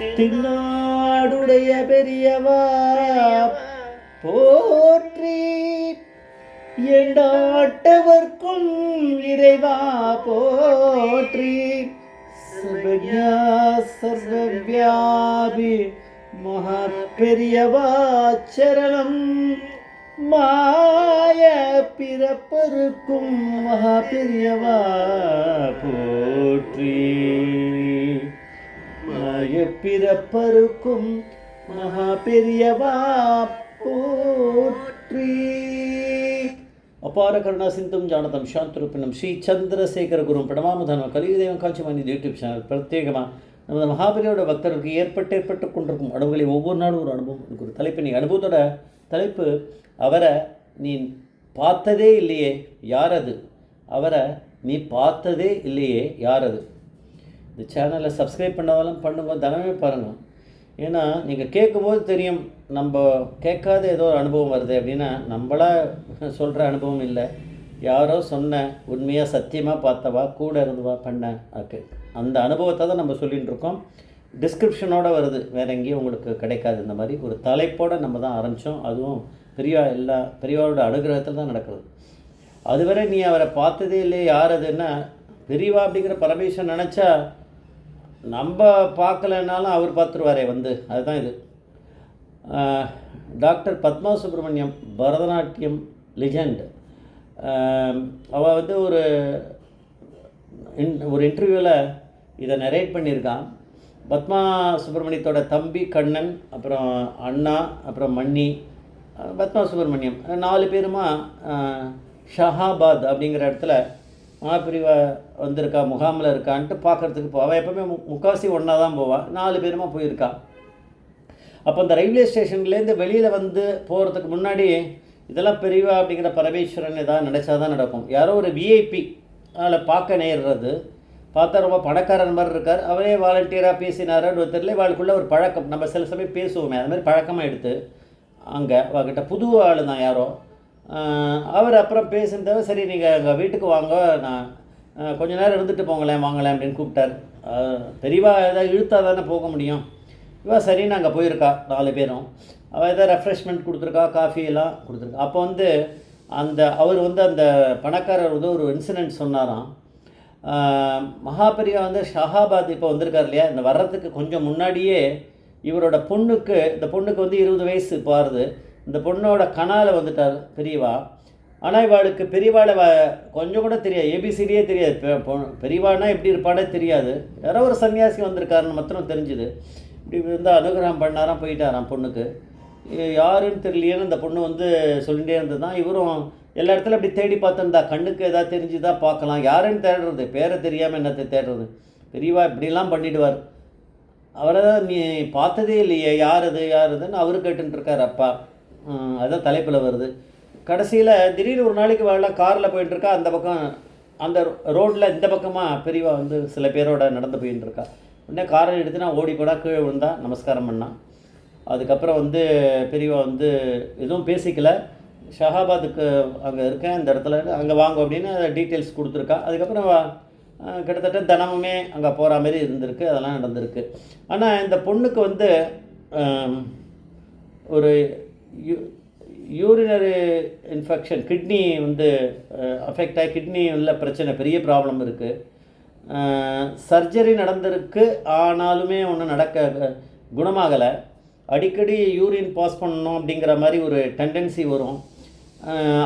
தின்னாடுடைய பெரியவா போற்றி, எண்டாட்டவர்க்கும் இறைவா போற்றி, சர்வஜா சர்வவியாபி மகா பெரியவா சரணம், மாய பிறப்பருக்கும் மகா பெரியவா போற்றி, மாய பிறப்பருக்கும் மகா பெரியவா போற்றி. அபார கருணா சிந்தும் ஜானதம் சாந்தரூபிணம் ஸ்ரீ சந்திரசேகர குரும் பிரணமாமதனம் கலியுதேவம் காட்சிமானி யூடியூப் சேனல் பிரத்யேகமாக நமது மகாபலியோட பக்தருக்கு ஏற்பட்டு கொண்டிருக்கும் அனுபவங்களை ஒவ்வொரு நாளும் ஒரு அனுபவம் எனக்கு ஒரு தலைப்பு. நீ அனுபவத்தோட தலைப்பு அவரை நீ பார்த்ததே இல்லையே யார் அது, அவரை நீ பார்த்ததே இல்லையே யார் அது. இந்த சேனலை சப்ஸ்கிரைப் பண்ணாலும் பண்ணும்போது தினமே பாருங்கள். ஏன்னா நீங்கள் கேட்கும்போது தெரியும் நம்ம கேட்காத ஏதோ ஒரு அனுபவம் வருது அப்படின்னா நம்மளா சொல்கிற அனுபவம் இல்லை, யாரோ சொன்ன உண்மையாக சத்தியமாக பார்த்தவா கூட இருந்துவா பண்ண அந்த அனுபவத்தை தான் நம்ம சொல்லிகிட்டு இருக்கோம். டிஸ்கிரிப்ஷனோடு வருது, வேறு எங்கேயும் உங்களுக்கு கிடைக்காது. இந்த மாதிரி ஒரு தலைப்போடு நம்ம தான் ஆரம்பித்தோம். அதுவும் பெரியவாரோட அனுகிரகத்தில் தான் நடக்கிறது. அதுவரை நீ அவரை பார்த்ததே இல்லையே யார் அதுன்னா பெரியவா அப்படிங்கிற பரமேஸ்வரன் நினச்சா நம்ம பார்க்கலனாலும் அவர் பார்த்துருவாரே வந்து. அதுதான் இது. Doctor Padma Subramaniam Bharatanatyam legend. அவள் வந்து ஒரு இன்டர்வியூவில் இதை நரேட் பண்ணியிருக்கான். பத்மா சுப்ரமணியத்தோட தம்பி கண்ணன், அப்புறம் அண்ணா, அப்புறம் மன்னி, பத்மா சுப்ரமணியம் 4 பேருமா ஷஹாபாத் அப்படிங்கிற இடத்துல மகாபிரிவா வந்திருக்கா, முகாமில் இருக்கான்ட்டு பார்க்குறதுக்கு அவள் எப்போவுமே முக்கால்வாசி ஒன்றா தான் போவாள். 4 பேருமா போயிருக்கா. அப்போ அந்த ரயில்வே ஸ்டேஷன்லேருந்து வெளியில் வந்து போகிறதுக்கு முன்னாடி இதெல்லாம் பெரியவா அப்படிங்கிற பரமேஸ்வரன் ஏதாவது நினச்சா தான் நடக்கும். யாரோ ஒரு விஐபி அதில் பார்க்க நேர்றது, பார்த்தா ரொம்ப பணக்காரன் மாதிரி இருக்கார், அவரே வாலண்டியராக பேசினாருன்னு தெரியல. வாழ்க்குள்ளே ஒரு பழக்கம், நம்ம சில சமயம் பேசுவோமே அது மாதிரி பழக்கமாக எடுத்து அங்கே அவகிட்ட புது ஆள் தான் யாரோ. அவர் அப்புறம் பேசுனதவ சரி நீங்கள் எங்கள் வீட்டுக்கு வாங்க, நான் கொஞ்ச நேரம் இருந்துட்டு போங்களேன் வாங்களேன் அப்படின்னு கூப்பிட்டார். பெரியவா ஏதாவது இழுத்தா தானே போக முடியும். இவா சரின்னு அங்கே போயிருக்கா 4 பேரும். அவள் ஏதாவது ரெஃப்ரெஷ்மெண்ட் கொடுத்துருக்கா, காஃபியெல்லாம் கொடுத்துருக்கா. அப்போ வந்து அவர் வந்து அந்த பணக்காரர் வந்து ஒரு இன்சிடெண்ட் சொன்னாராம். மகாபெரியா வந்து ஷஹாபாத் இப்போ வந்திருக்கார் இல்லையா, இந்த வர்றதுக்கு கொஞ்சம் முன்னாடியே இவரோட பொண்ணுக்கு, இந்த பொண்ணுக்கு வந்து 20 வயசு பாருது, இந்த பொண்ணோட கனால வந்துட்டார் பெரியவா. ஆனால் இவாளுக்கு பெரியவாளை கொஞ்சம் கூட தெரியாது, ஏபிசிடியே தெரியாது, பெரியவானா எப்படி இருப்பானே தெரியாது. யாரோ ஒரு சன்னியாசி வந்திருக்காருன்னு மாத்திரம் தெரிஞ்சுது. இப்படி வந்து அனுகிரகம் பண்ணாராம், போயிட்டாராம் பொண்ணுக்கு. யாருன்னு தெரியலையேன்னு இந்த பொண்ணு வந்து சொல்லிகிட்டே இருந்தது தான். இவரும் எல்லா இடத்துல அப்படி தேடி பார்த்துருந்தா, கண்ணுக்கு எதாவது தெரிஞ்சுதான் பார்க்கலாம், யாருன்னு தேடுறது, பேரை தெரியாமல் என்னத்தை தேடுறது. பெரியவா இப்படிலாம் பண்ணிவிடுவார். அவரை தான் நீ பார்த்ததே இல்லையே யார் அதுன்னு அவரு கேட்டுருக்கார் அப்பா. அதுதான் தலைப்பில் வருது. கடைசியில் திடீர்னு ஒரு நாளைக்கு வரலாம் காரில் போயிட்டுருக்கா, அந்த பக்கம் அந்த ரோட்டில் இந்த பக்கமாக பெரியவா வந்து சில பேரோட நடந்து போயிட்டுருக்கா. உடனே காரை எடுத்துனா ஓடி போடா, கீழே விழுந்தா, நமஸ்காரம் பண்ணான். அதுக்கப்புறம் வந்து பெரியவா வந்து எதுவும் பேசிக்கல, ஷஹாபாத்துக்கு அங்கே இருக்கேன் இந்த இடத்துல அங்கே வாங்க அப்படின்னு டீட்டெயில்ஸ் கொடுத்துருக்கா. அதுக்கப்புறம் கிட்டத்தட்ட தினமுமே அங்கே போகிற மாதிரி இருந்திருக்கு, அதெல்லாம் நடந்திருக்கு. ஆனால் இந்த பொண்ணுக்கு வந்து ஒரு யூரினரி இன்ஃபெக்ஷன், கிட்னி வந்து அஃபெக்ட் ஆகி கிட்னி உள்ள பிரச்சனை, பெரிய ப்ராப்ளம் இருக்குது. சர்ஜரி நடந்திருக்கு, ஆனாலுமே ஒன்றும் குணமாகலை. அடிக்கடி யூரின் பாஸ் பண்ணணும் அப்படிங்கிற மாதிரி ஒரு டெண்டன்சி வரும்.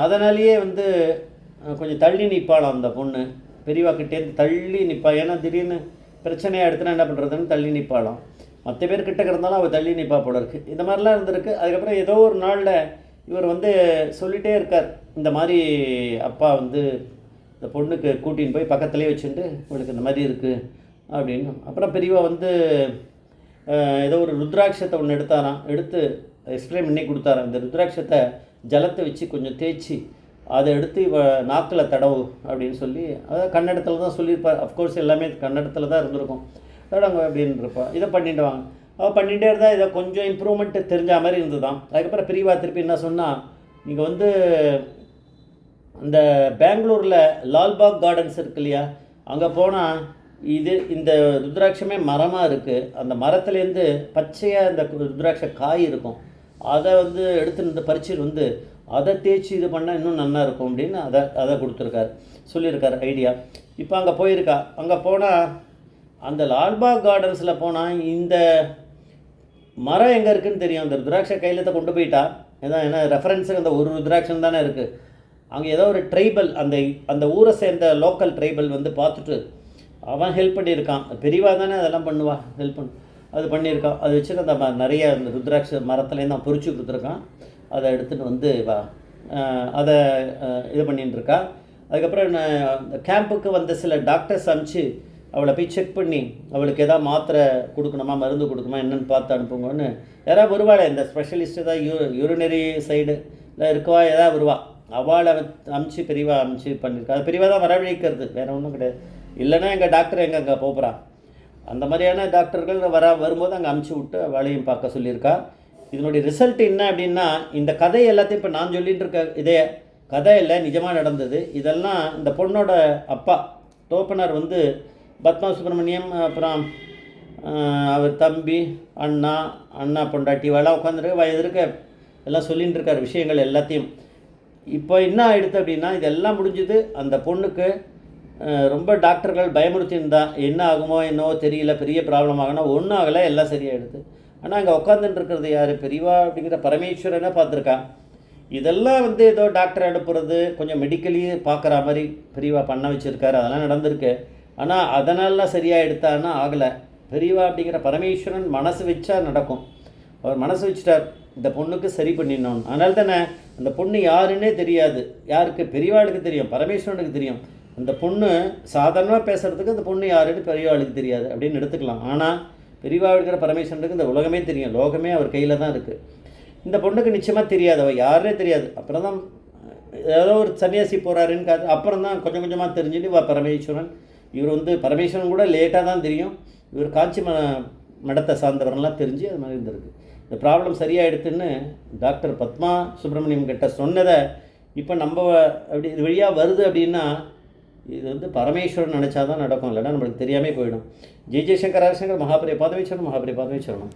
அதனாலேயே வந்து கொஞ்சம் தள்ளி நிற்பாளாம் அந்த பொண்ணு, பெரியவாக்கிட்டேருந்து தள்ளி நிற்பாள். ஏன்னா திடீர்னு பிரச்சனையாக எடுத்துனா என்ன பண்ணுறதுன்னு தள்ளி நிற்பாளாம். மற்ற பேர் கிட்ட கிடந்தாலும் அவள் தள்ளி நிற்பா போல இருக்குது. இந்த மாதிரிலாம் இருந்திருக்கு. அதுக்கப்புறம் ஏதோ ஒரு நாளில் இவர் வந்து சொல்லிகிட்டே இருக்கார், இந்த மாதிரி அப்பா வந்து இந்த பொண்ணுக்கு கூட்டின்னு போய் பக்கத்துலேயே வச்சுட்டு இவளுக்கு இந்த மாதிரி இருக்குது அப்படின்னு. அப்புறம் பெரியவா வந்து ஏதோ ஒரு ருத்ராட்சத்தை ஒன்று எடுத்து எக்ஸ்பிளைன் பண்ணி கொடுத்தாராம். இந்த ருத்ராட்சத்தை ஜலத்தை வச்சு கொஞ்சம் தேய்ச்சி அதை எடுத்து நாக்கில் தடவு அப்படின்னு சொல்லி, அதாவது கன்னடத்தில் தான் சொல்லியிருப்பார். அஃப்கோர்ஸ் எல்லாமே கன்னடத்தில் தான் இருந்திருக்கும். தடங்க அப்படின்னு இருப்பா. இதை பண்ணிட்டு வாங்க, அவள் பண்ணிகிட்டே இருந்தால் இதை கொஞ்சம் இம்ப்ரூவ்மெண்ட்டு தெரிஞ்ச மாதிரி இருந்துதான். அதுக்கப்புறம் பெரியவா திருப்பி என்ன சொன்னால், நீங்கள் வந்து இந்த பெங்களூரில் லால்பாக் கார்டன்ஸ் இருக்கு இல்லையா, அங்கே போனால் இந்த ருத்ராட்சமே மரமாக இருக்குது. அந்த மரத்துலேருந்து பச்சையாக இந்த ருத்ராட்ச காய் இருக்கும். அதை வந்து எடுத்துன்னு வந்து பறிச்சுட்டு வந்து அதை தேய்ச்சி இது பண்ணால் இன்னும் நல்லா இருக்கும் அப்படின்னு அதை கொடுத்துருக்காரு, சொல்லியிருக்காரு ஐடியா. இப்போ அங்கே போயிருக்கா. அங்கே போனால் அந்த லால்பாக் கார்டன்ஸில் போனால் இந்த மரம் எங்கே இருக்குதுன்னு தெரியும். அந்த ருத்ராட்ச கையிலத்தை கொண்டு போயிட்டா ஏதான் ஏன்னா ரெஃபரன்ஸுக்கு அந்த ஒரு ருத்ராட்சம் தானே இருக்குது. அங்கே ஏதோ ஒரு ட்ரைபல் அந்த ஊரை சேர்ந்த லோக்கல் ட்ரைபல் வந்து பார்த்துட்டு அவன் ஹெல்ப் பண்ணியிருக்கான். பெரியவா தானே அதெல்லாம் பண்ணுவா, ஹெல்ப் அது பண்ணியிருக்கான். அது வச்சுட்டு அந்த நிறைய அந்த ருத்ராட்ச மரத்துலேருந்து அவன் பொறிச்சு கொடுத்துருக்கான். அதை எடுத்துகிட்டு வந்து அதை இது பண்ணின்னு இருக்கா. அதுக்கப்புறம் இந்த கேம்புக்கு வந்த சில டாக்டர்ஸ் அனுப்பிச்சு அவளை போய் செக் பண்ணி அவளுக்கு எதாவது மாத்திரை கொடுக்கணுமா, மருந்து கொடுக்கணுமா என்னென்னு பார்த்து அனுப்புங்கன்னு யாராவது வருவாளே, இந்த ஸ்பெஷலிஸ்ட்டு தான் யூரினரி சைடு இல்லை இருக்கவா ஏதாவது வருவா, அவளை பெரியவா அனுப்பிச்சு பண்ணியிருக்கா. அது பெரியவா தான் வரவழைக்கிறது, வேறு ஒன்றும் கிடையாது. இல்லைன்னா எங்கள் டாக்டர் அங்கே போகிறான். அந்த மாதிரியான டாக்டர்கள் வரும்போது அங்கே அமுச்சு விட்டு அவளையும் பார்க்க சொல்லியிருக்கா. இதனுடைய ரிசல்ட் என்ன அப்படின்னா, இந்த கதை எல்லாத்தையும் இப்போ நான் சொல்லிகிட்டு இருக்க இதே கதை இல்லை, நிஜமாக நடந்தது. இதெல்லாம் இந்த பொண்ணோட அப்பா தோப்பனார் வந்து பத்மா சுப்பிரமணியம், அப்புறம் அவர் தம்பி, அண்ணா பொண்டாட்டி எல்லாம் உட்காந்துருக்கு வயதிருக்க எல்லாம் சொல்லிகிட்டு இருக்கார் விஷயங்கள் எல்லாத்தையும். இப்போ என்ன ஆகிடுது அப்படின்னா, இதெல்லாம் முடிஞ்சுது. அந்த பொண்ணுக்கு ரொம்ப டாக்டர்கள் பயமுறுத்தின்னு தான் என்ன ஆகுமோ என்னவோ தெரியல, பெரிய ப்ராப்ளம் ஆகுனா ஒன்றும் ஆகலை, எல்லாம் சரியாயிடுது. ஆனால் அங்கே உட்காந்துட்டு இருக்கிறது யார், பெரியவா அப்படிங்கிற பரமேஸ்வரனை பார்த்துருக்கா. இதெல்லாம் வந்து ஏதோ டாக்டர் அனுப்புறது கொஞ்சம் மெடிக்கலி பார்க்குற மாதிரி பெரியவா பண்ண வச்சுருக்காரு, அதெல்லாம் நடந்திருக்கு. ஆனால் அதனாலாம் சரியாக எடுத்தான்னா ஆகலை. பெரியவா அப்படிங்கிற பரமேஸ்வரன் மனசு வச்சா நடக்கும். அவர் மனசு வச்சுட்டார் இந்த பொண்ணுக்கு சரி பண்ணிடணும். அதனால தானே அந்த பொண்ணு யாருன்னே தெரியாது. யாருக்கு? பெரியவாளுக்கு தெரியும், பரமேஸ்வரனுக்கு தெரியும். அந்த பொண்ணு சாதாரணமாக பேசுகிறதுக்கு அந்த பொண்ணு யாருன்னு பெரியவாளுக்கு தெரியாது அப்படின்னு எடுத்துக்கலாம். ஆனால் பெரியவா இருக்கிற பரமேஸ்வரனுக்கு இந்த உலகமே தெரியும், லோகமே அவர் கையில் தான் இருக்குது. இந்த பொண்ணுக்கு நிச்சயமாக தெரியாது, அவள் யாருன்னே தெரியாது. அப்புறம் தான் ஏதோ ஒரு சன்னியாசி போகிறாருன்னு அப்புறம் தான் கொஞ்சம் கொஞ்சமாக தெரிஞ்சுட்டு வா பரமேஸ்வரன். இவர் வந்து பரமேஸ்வரன் கூட லேட்டாக தான் தெரியும், இவர் காஞ்சி மடத்தை சார்ந்தவரெல்லாம் தெரிஞ்சு அது மாதிரி இருந்திருக்கு. இந்த ப்ராப்ளம் சரியாயிடுத்துன்னு டாக்டர் பத்மா சுப்பிரமணியம் கிட்ட சொன்னதை இப்போ நம்ம அப்படி இது வழியாக வருது அப்படின்னா இது வந்து பரமேஸ்வரன் நினச்சா தான் நடக்கும், இல்லைன்னா நம்மளுக்கு தெரியாமல் போயிடும். ஜெய் ஜெய்சங்கர் ஹரிசங்கர் மகாபிரிய பாதவேச்சரணம்.